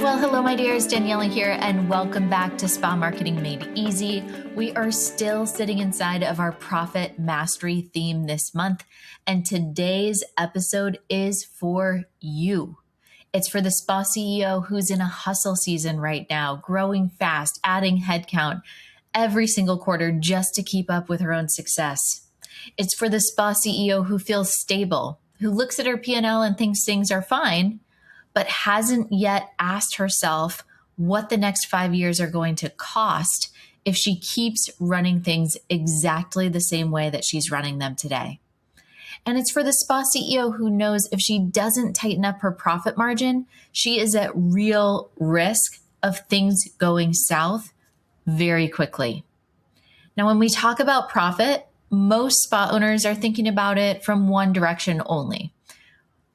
Well, hello, my dears. Daniela here, and welcome back to Spa Marketing Made Easy. We are still sitting inside of our profit mastery theme this month, and today's episode is for you. It's for the spa CEO who's in a hustle season right now, growing fast, adding headcount every single quarter just to keep up with her own success. It's for the spa CEO who feels stable, who looks at her P&L and thinks things are fine, but hasn't yet asked herself what the next 5 years are going to cost if she keeps running things exactly the same way that she's running them today. And it's for the spa CEO who knows if she doesn't tighten up her profit margin, she is at real risk of things going south very quickly. Now, when we talk about profit, most spa owners are thinking about it from one direction only.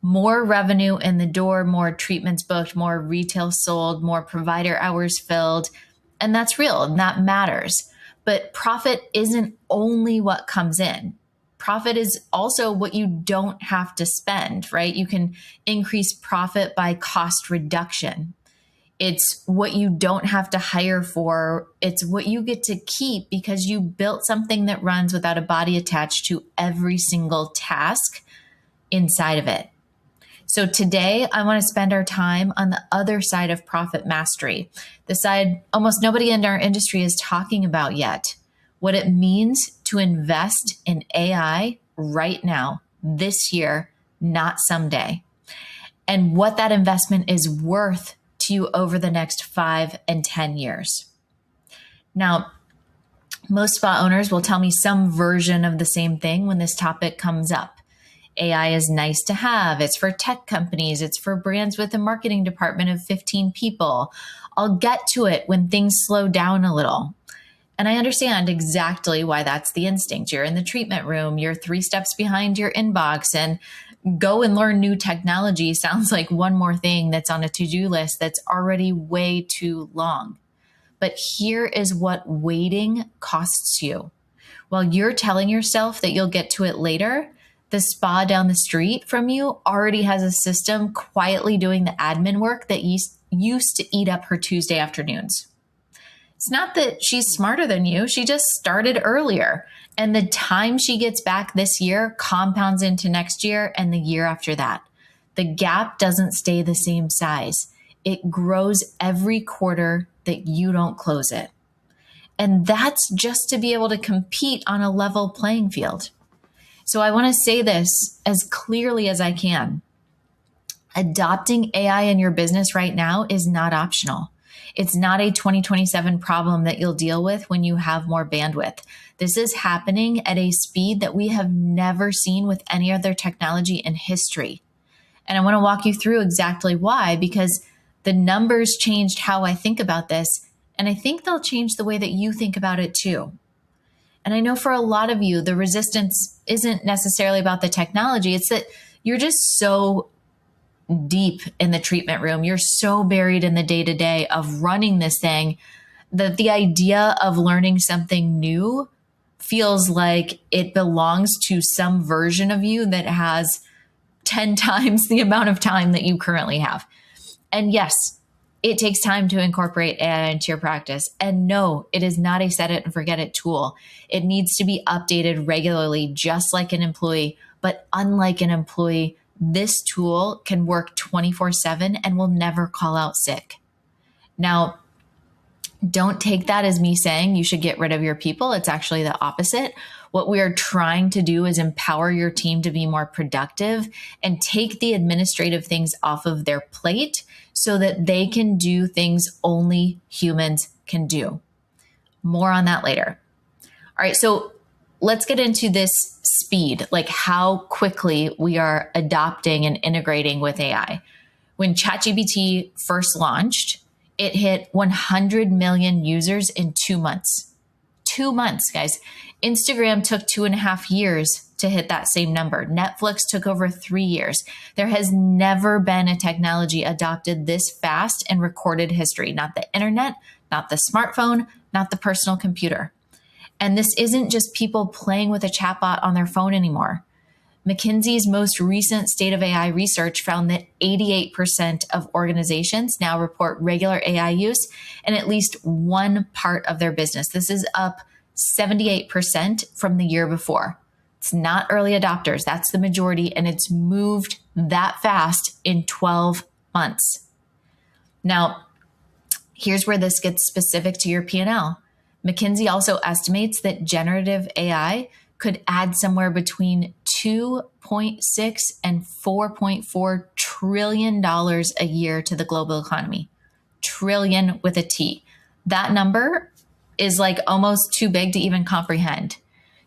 More revenue in the door, more treatments booked, more retail sold, more provider hours filled. And that's real and that matters. But profit isn't only what comes in. Profit is also what you don't have to spend, right? You can increase profit by cost reduction. It's what you don't have to hire for. It's what you get to keep because you built something that runs without a body attached to every single task inside of it. So today, I want to spend our time on the other side of profit mastery, the side almost nobody in our industry is talking about yet, what it means to invest in AI right now, this year, not someday, and what that investment is worth to you over the next 5 and 10 years. Now, most spa owners will tell me some version of the same thing when this topic comes up. AI is nice to have. It's for tech companies. It's for brands with a marketing department of 15 people. I'll get to it when things slow down a little. And I understand exactly why that's the instinct. You're in the treatment room. You're 3 steps behind your inbox, and go and learn new technology sounds like one more thing that's on a to-do list that's already way too long. But here is what waiting costs you. While you're telling yourself that you'll get to it later, the spa down the street from you already has a system quietly doing the admin work that used to eat up her Tuesday afternoons. It's not that she's smarter than you. She just started earlier. And the time she gets back this year compounds into next year and the year after that. The gap doesn't stay the same size. It grows every quarter that you don't close it. And that's just to be able to compete on a level playing field. So I want to say this as clearly as I can. Adopting AI in your business right now is not optional. It's not a 2027 problem that you'll deal with when you have more bandwidth. This is happening at a speed that we have never seen with any other technology in history. And I want to walk you through exactly why, because the numbers changed how I think about this, and I think they'll change the way that you think about it too. And I know for a lot of you, the resistance isn't necessarily about the technology. It's that you're just so deep in the treatment room. You're so buried in the day-to-day of running this thing that the idea of learning something new feels like it belongs to some version of you that has 10 times the amount of time that you currently have. And yes, it takes time to incorporate AI into your practice. And no, it is not a set it and forget it tool. It needs to be updated regularly, just like an employee. But unlike an employee, this tool can work 24/7 and will never call out sick. Now, don't take that as me saying you should get rid of your people. It's actually the opposite. What we are trying to do is empower your team to be more productive and take the administrative things off of their plate so that they can do things only humans can do. More on that later. All right, so let's get into this speed, like how quickly we are adopting and integrating with AI. When ChatGPT first launched, it hit 100 million users in 2 months. 2 months, guys. Instagram took 2.5 years to hit that same number. Netflix took over 3 years. There has never been a technology adopted this fast in recorded history. Not the internet, not the smartphone, not the personal computer. And this isn't just people playing with a chatbot on their phone anymore. McKinsey's most recent State of AI research found that 88% of organizations now report regular AI use in at least one part of their business. This is up 78% from the year before. It's not early adopters, that's the majority, and it's moved that fast in 12 months. Now, here's where this gets specific to your P&L. McKinsey also estimates that generative AI could add somewhere between $2.6 and $4.4 trillion a year to the global economy. Trillion with a T. That number is like almost too big to even comprehend.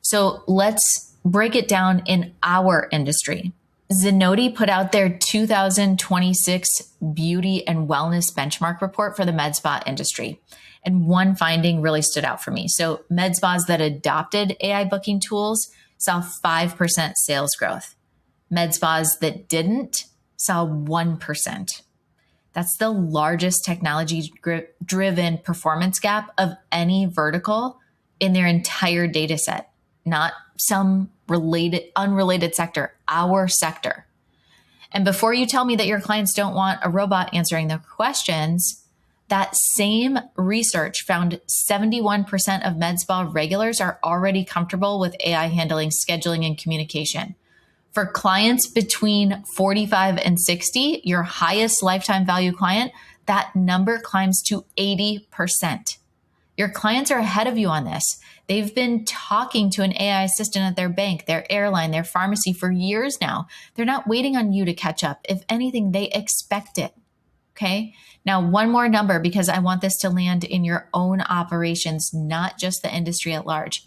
So let's break it down in our industry. Zenoti put out their 2026 Beauty and Wellness Benchmark Report for the med spa industry. And one finding really stood out for me. So med spas that adopted AI booking tools saw 5% sales growth. Med spas that didn't saw 1%. That's the largest technology-driven performance gap of any vertical in their entire data set, not some unrelated sector, our sector. And before you tell me that your clients don't want a robot answering their questions, that same research found 71% of med spa regulars are already comfortable with AI handling scheduling and communication. For clients between 45 and 60, your highest lifetime value client, that number climbs to 80%. Your clients are ahead of you on this. They've been talking to an AI assistant at their bank, their airline, their pharmacy for years now. They're not waiting on you to catch up. If anything, they expect it. Okay. Now, one more number, because I want this to land in your own operations, not just the industry at large.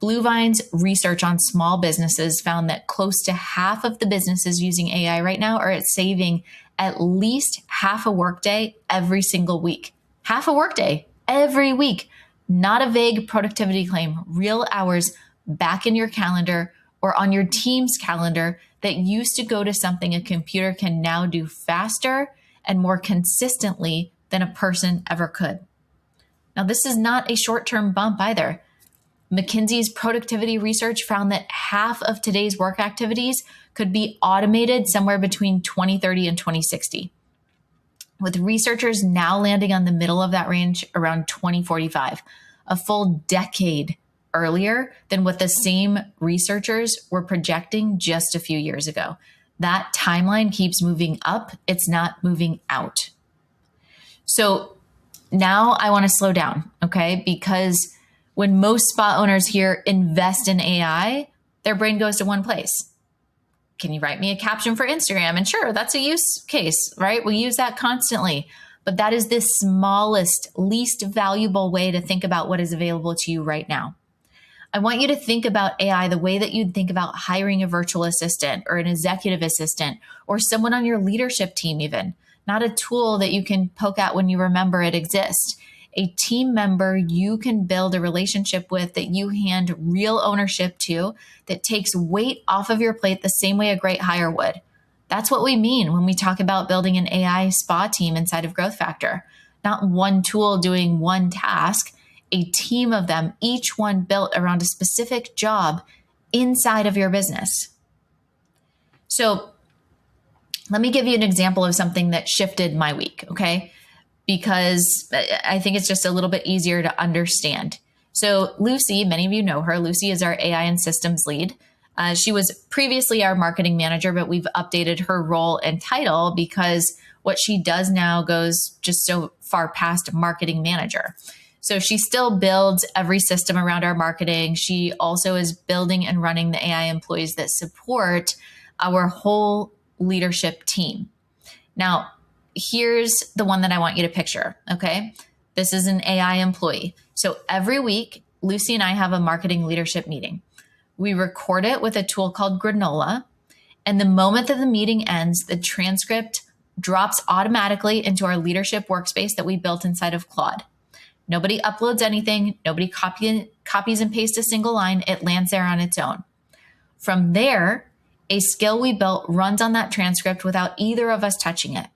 Bluevine's research on small businesses found that close to half of the businesses using AI right now are at saving at least half a workday every single week. Half a workday every week. Not a vague productivity claim, real hours back in your calendar or on your team's calendar that used to go to something a computer can now do faster and more consistently than a person ever could. Now, this is not a short-term bump either. McKinsey's productivity research found that half of today's work activities could be automated somewhere between 2030 and 2060, with researchers now landing on the middle of that range around 2045, a full decade earlier than what the same researchers were projecting just a few years ago. That timeline keeps moving up. It's not moving out. So now I want to slow down, okay? Because when most spa owners here invest in AI, their brain goes to one place. Can you write me a caption for Instagram? And sure, that's a use case, right? We use that constantly. But that is the smallest, least valuable way to think about what is available to you right now. I want you to think about AI the way that you'd think about hiring a virtual assistant or an executive assistant or someone on your leadership team even, not a tool that you can poke at when you remember it exists. A team member you can build a relationship with that you hand real ownership to, that takes weight off of your plate the same way a great hire would. That's what we mean when we talk about building an AI spa team inside of Growth Factor. Not one tool doing one task, a team of them, each one built around a specific job inside of your business. So let me give you an example of something that shifted my week, okay? Because I think it's just a little bit easier to understand. So Lucy, many of you know her. Lucy is our AI and systems lead. She was previously our marketing manager, but we've updated her role and title because what she does now goes just so far past marketing manager. So she still builds every system around our marketing. She also is building and running the AI employees that support our whole leadership team. Now, here's the one that I want you to picture, okay? This is an AI employee. So every week, Lucy and I have a marketing leadership meeting. We record it with a tool called Granola. And the moment that the meeting ends, the transcript drops automatically into our leadership workspace that we built inside of Claude. Nobody uploads anything. Nobody copies and pastes a single line. It lands there on its own. From there, a skill we built runs on that transcript without either of us touching it.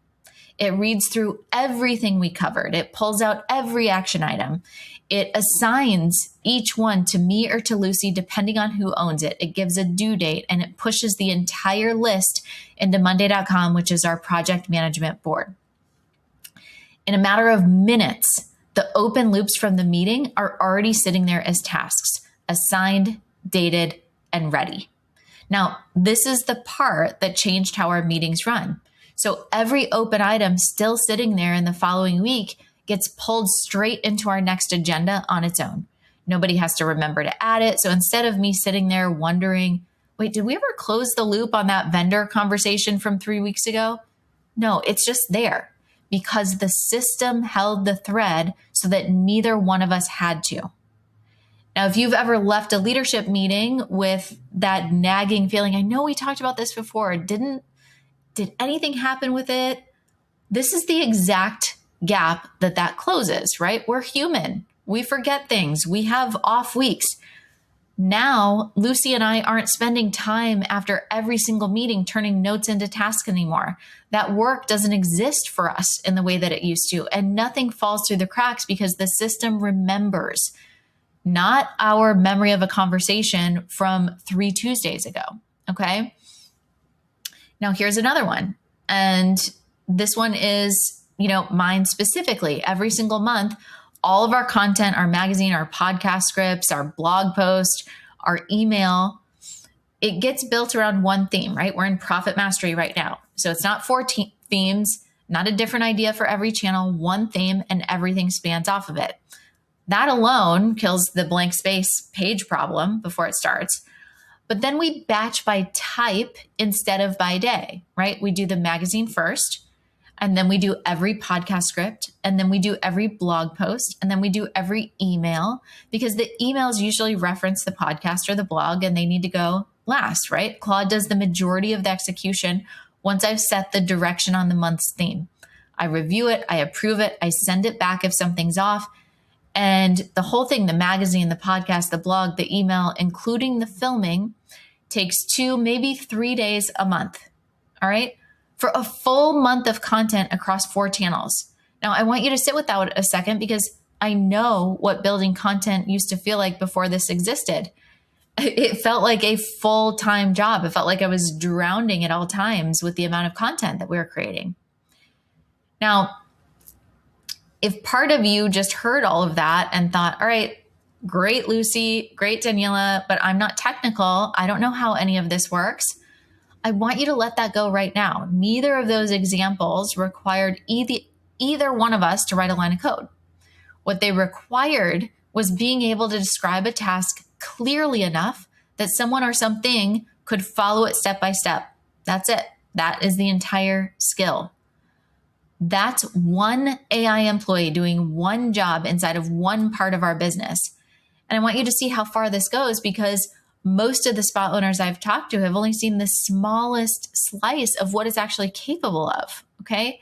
It reads through everything we covered. It pulls out every action item. It assigns each one to me or to Lucy, depending on who owns it. It gives a due date, and it pushes the entire list into Monday.com, which is our project management board. In a matter of minutes, the open loops from the meeting are already sitting there as tasks, assigned, dated, and ready. Now, this is the part that changed how our meetings run. So every open item still sitting there in the following week gets pulled straight into our next agenda on its own. Nobody has to remember to add it. So instead of me sitting there wondering, wait, did we ever close the loop on that vendor conversation from 3 weeks ago? No, it's just there because the system held the thread so that neither one of us had to. Now, if you've ever left a leadership meeting with that nagging feeling, I know we talked about this before, did anything happen with it? This is the exact gap that closes, right? We're human. We forget things. We have off weeks. Now, Lucy and I aren't spending time after every single meeting turning notes into tasks anymore. That work doesn't exist for us in the way that it used to, and nothing falls through the cracks because the system remembers, not our memory of a conversation from 3 Tuesdays ago, okay? Now, here's another one. And this one is, mine specifically. Every single month, all of our content, our magazine, our podcast scripts, our blog post, our email, it gets built around one theme, right? We're in Profit Mastery right now. So it's not 4 themes, not a different idea for every channel, one theme, and everything spans off of it. That alone kills the blank space page problem before it starts. But then we batch by type instead of by day, right? We do the magazine first, and then we do every podcast script, and then we do every blog post, and then we do every email, because the emails usually reference the podcast or the blog, and they need to go last, right? Claude does the majority of the execution once I've set the direction on the month's theme. I review it, I approve it, I send it back if something's off, and the whole thing, the magazine, the podcast, the blog, the email, including the filming, takes 2, maybe 3 days a month, all right? For a full month of content across 4 channels. Now, I want you to sit with that a second because I know what building content used to feel like before this existed. It felt like a full-time job. It felt like I was drowning at all times with the amount of content that we were creating. Now, if part of you just heard all of that and thought, all right, great, Lucy, great, Daniela, but I'm not technical. I don't know how any of this works. I want you to let that go right now. Neither of those examples required either one of us to write a line of code. What they required was being able to describe a task clearly enough that someone or something could follow it step by step. That's it. That is the entire skill. That's one AI employee doing one job inside of one part of our business. And I want you to see how far this goes because most of the spa owners I've talked to have only seen the smallest slice of what it's actually capable of, okay?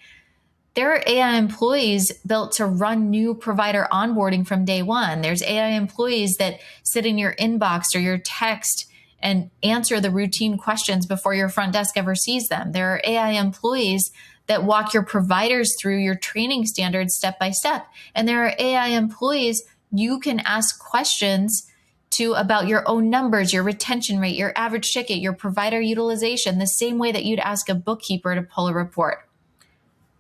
There are AI employees built to run new provider onboarding from day one. There's AI employees that sit in your inbox or your text and answer the routine questions before your front desk ever sees them. There are AI employees that walk your providers through your training standards step by step. And there are AI employees you can ask questions to about your own numbers, your retention rate, your average ticket, your provider utilization, the same way that you'd ask a bookkeeper to pull a report.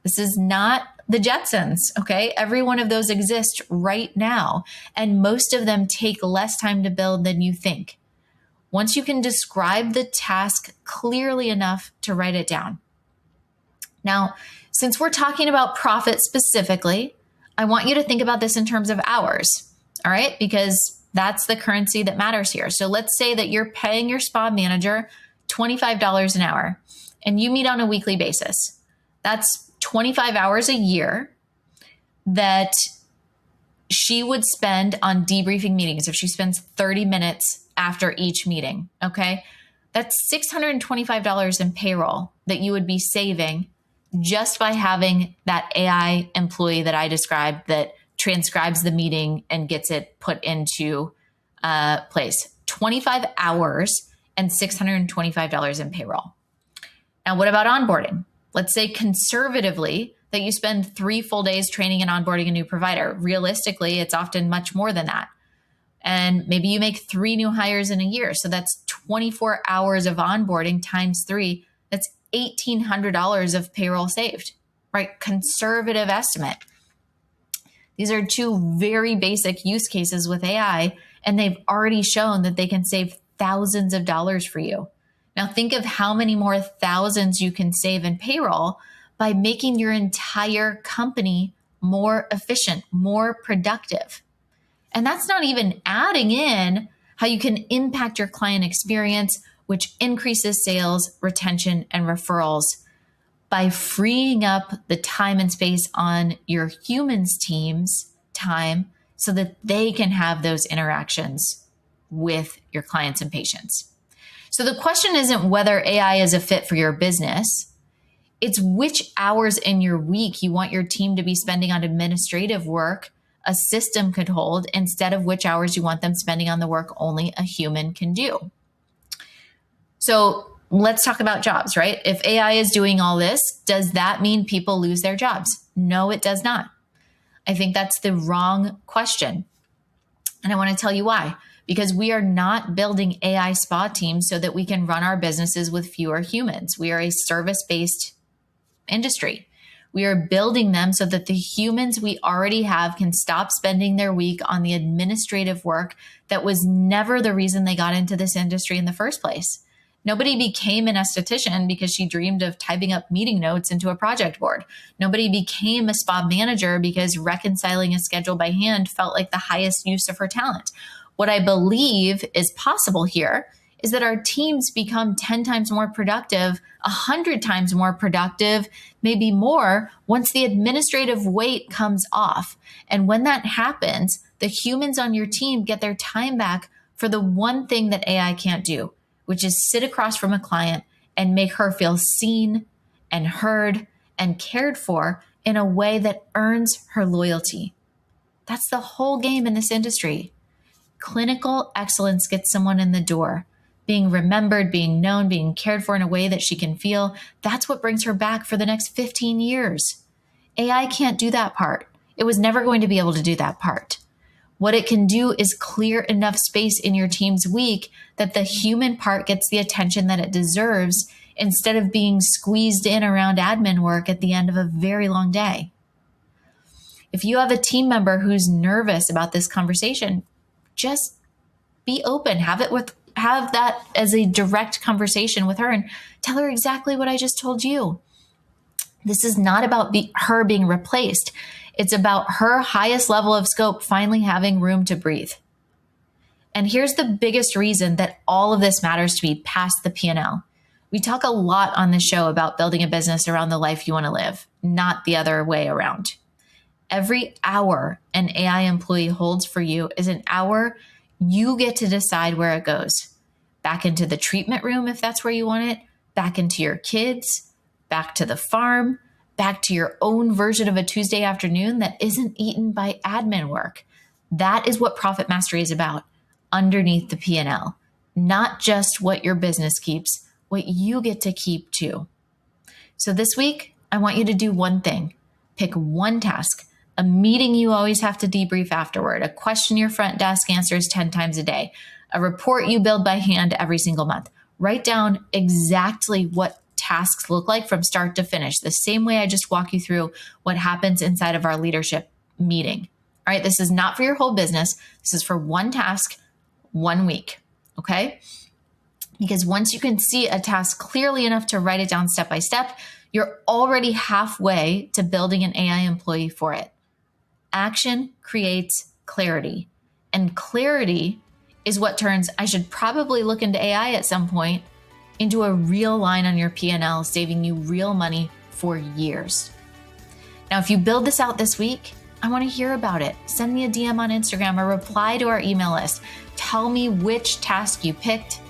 This is not the Jetsons, okay? Every one of those exists right now, and most of them take less time to build than you think. Once you can describe the task clearly enough to write it down. Now, since we're talking about profit specifically, I want you to think about this in terms of hours, all right? Because that's the currency that matters here. So let's say that you're paying your spa manager $25 an hour and you meet on a weekly basis. That's 25 hours a year that she would spend on debriefing meetings if she spends 30 minutes after each meeting, okay? That's $625 in payroll that you would be saving just by having that AI employee that I described that transcribes the meeting and gets it put into place. 25 hours and $625 in payroll. Now, what about onboarding? Let's say conservatively, that you spend 3 full days training and onboarding a new provider. Realistically, it's often much more than that. And maybe you make 3 new hires in a year. So that's 24 hours of onboarding times 3. That's $1,800 of payroll saved, right? Conservative estimate. These are 2 very basic use cases with AI, and they've already shown that they can save thousands of dollars for you. Now think of how many more thousands you can save in payroll by making your entire company more efficient, more productive. And that's not even adding in how you can impact your client experience, which increases sales, retention, and referrals by freeing up the time and space on your humans team's time so that they can have those interactions with your clients and patients. So the question isn't whether AI is a fit for your business. It's which hours in your week you want your team to be spending on administrative work a system could hold instead of which hours you want them spending on the work only a human can do. So let's talk about jobs, right? If AI is doing all this, does that mean people lose their jobs? No, it does not. I think that's the wrong question. And I want to tell you why. Because we are not building AI spa teams so that we can run our businesses with fewer humans. We are a service-based industry. We are building them so that the humans we already have can stop spending their week on the administrative work that was never the reason they got into this industry in the first place. Nobody became an esthetician because she dreamed of typing up meeting notes into a project board. Nobody became a spa manager because reconciling a schedule by hand felt like the highest use of her talent. What I believe is possible here is that our teams become 10 times more productive, 100 times more productive, maybe more, once the administrative weight comes off. And when that happens, the humans on your team get their time back for the one thing that AI can't do, which is sit across from a client and make her feel seen and heard and cared for in a way that earns her loyalty. That's the whole game in this industry. Clinical excellence gets someone in the door. Being remembered, being known, being cared for in a way that she can feel, that's what brings her back for the next 15 years. AI can't do that part. It was never going to be able to do that part. What it can do is clear enough space in your team's week that the human part gets the attention that it deserves instead of being squeezed in around admin work at the end of a very long day. If you have a team member who's nervous about this conversation, just be open. Have that as a direct conversation with her and tell her exactly what I just told you. This is not about her being replaced. It's about her highest level of scope finally having room to breathe. And here's the biggest reason that all of this matters to me past the P&L. We talk a lot on the show about building a business around the life you want to live, not the other way around. Every hour an AI employee holds for you is an hour you get to decide where it goes. Back into the treatment room if that's where you want it, back into your kids, back to the farm, back to your own version of a Tuesday afternoon that isn't eaten by admin work. That is what Profit Mastery is about, underneath the P&L. Not just what your business keeps, what you get to keep too. So this week, I want you to do one thing. Pick one task. A meeting you always have to debrief afterward, a question your front desk answers 10 times a day, a report you build by hand every single month. Write down exactly what tasks look like from start to finish, the same way I just walk you through what happens inside of our leadership meeting. All right, this is not for your whole business. This is for one task, 1 week, okay? Because once you can see a task clearly enough to write it down step by step, you're already halfway to building an AI employee for it. Action creates clarity, and clarity is what turns I should probably look into AI at some point into a real line on your P&L, saving you real money for years. Now, if you build this out this week, I want to hear about it. Send me a DM on Instagram or reply to our email list. Tell me which task you picked.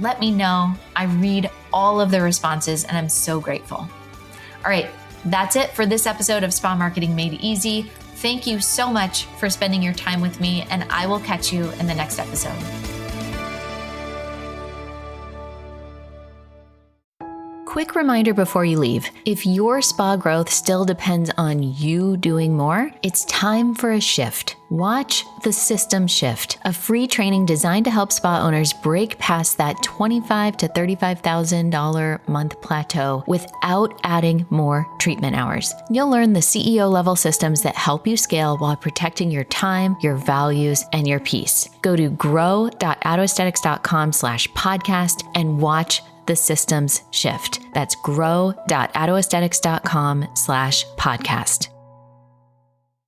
Let me know. I read all of the responses and I'm so grateful. All right, that's it for this episode of Spa Marketing Made Easy. Thank you so much for spending your time with me, and I will catch you in the next episode. Quick reminder before you leave, if your spa growth still depends on you doing more, it's time for a shift. Watch The System Shift, a free training designed to help spa owners break past that $25,000 to $35,000 month plateau without adding more treatment hours. You'll learn the CEO level systems that help you scale while protecting your time, your values, and your peace. Go to grow.autoaesthetics.com/podcast and watch The Systems Shift. That's grow.autoaesthetics.com/podcast.